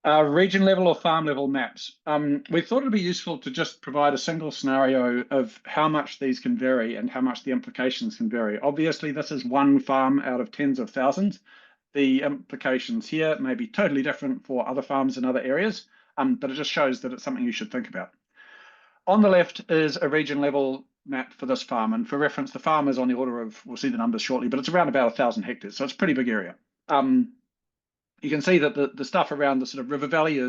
Region level or farm level maps. We thought it'd be useful to just provide a single scenario of how much these can vary and how much the implications can vary. Obviously, this is one farm out of tens of thousands. The implications here may be totally different for other farms in other areas, but it just shows that it's something you should think about. On the left is a region level map for this farm, and for reference, the farm is on the order of, we'll see the numbers shortly, but it's around about 1,000 hectares, so it's a pretty big area. You can see that the stuff around the sort of river valley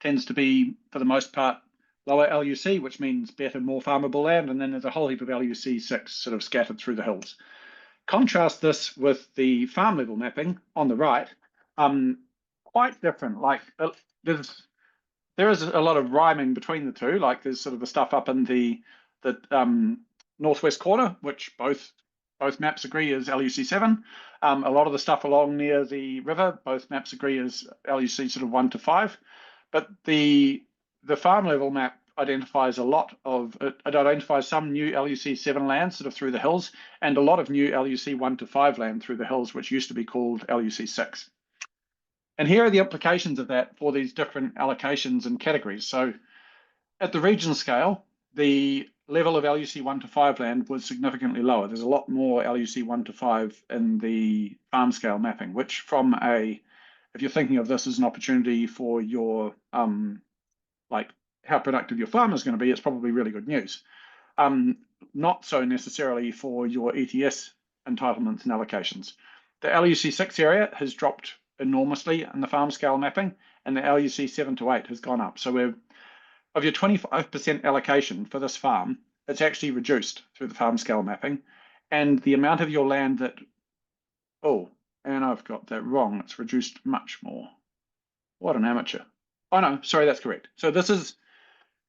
tends to be, for the most part, lower LUC, which means better, more farmable land, and then there's a whole heap of LUC6 sort of scattered through the hills. Contrast this with the farm level mapping on the right. Quite different. Like there is a lot of rhyming between the two. Like there's sort of the stuff up in the northwest corner, which both maps agree is LUC7. A lot of the stuff along near the river, both maps agree is LUC sort of 1 to 5. But the farm level map identifies a lot of, it identifies some new LUC7 land sort of through the hills, and a lot of new LUC 1 to 5 land through the hills, which used to be called LUC6. And here are the implications of that for these different allocations and categories. So at the region scale, the level of LUC 1 to 5 land was significantly lower. There's a lot more LUC 1 to 5 in the farm scale mapping, which from if you're thinking of this as an opportunity for your, like how productive your farm is going to be, it's probably really good news. Not so necessarily for your ETS entitlements and allocations. The LUC6 area has dropped enormously in the farm scale mapping, and the LUC 7 to 8 has gone up. So of your 25% allocation for this farm, it's actually reduced through the farm scale mapping. And the amount of your land that, oh, and I've got that wrong, it's reduced much more. What an amateur. Oh no, sorry, that's correct. So this is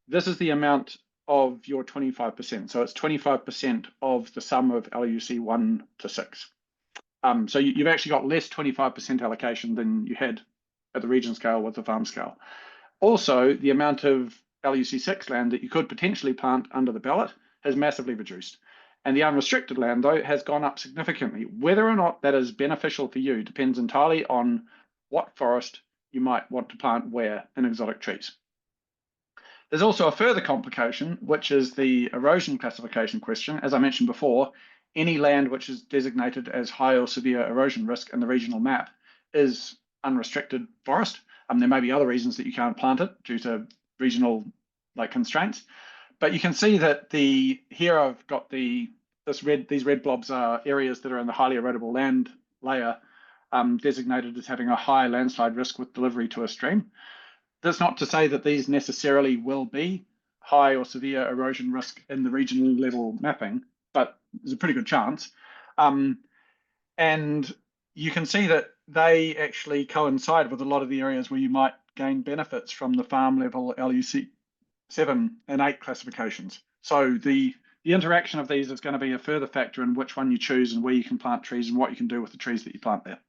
the amount of your 25%. So it's 25% of the sum of LUC 1 to 6. So you've actually got less 25% allocation than you had at the region scale with the farm scale. Also, the amount of LUC6 land that you could potentially plant under the ballot has massively reduced. And the unrestricted land, though, has gone up significantly. Whether or not that is beneficial for you depends entirely on what forest you might want to plant where in exotic trees. There's also a further complication, which is the erosion classification question. As I mentioned before, any land which is designated as high or severe erosion risk in the regional map is unrestricted forest. There may be other reasons that you can't plant it due to regional constraints, but you can see that here I've got these red blobs are areas that are in the highly erodible land layer, designated as having a high landslide risk with delivery to a stream. That's not to say that these necessarily will be high or severe erosion risk in the regional level mapping, but there's a pretty good chance. And you can see that they actually coincide with a lot of the areas where you might gain benefits from the farm level LUC 7 and 8 classifications. So the interaction of these is going to be a further factor in which one you choose and where you can plant trees and what you can do with the trees that you plant there.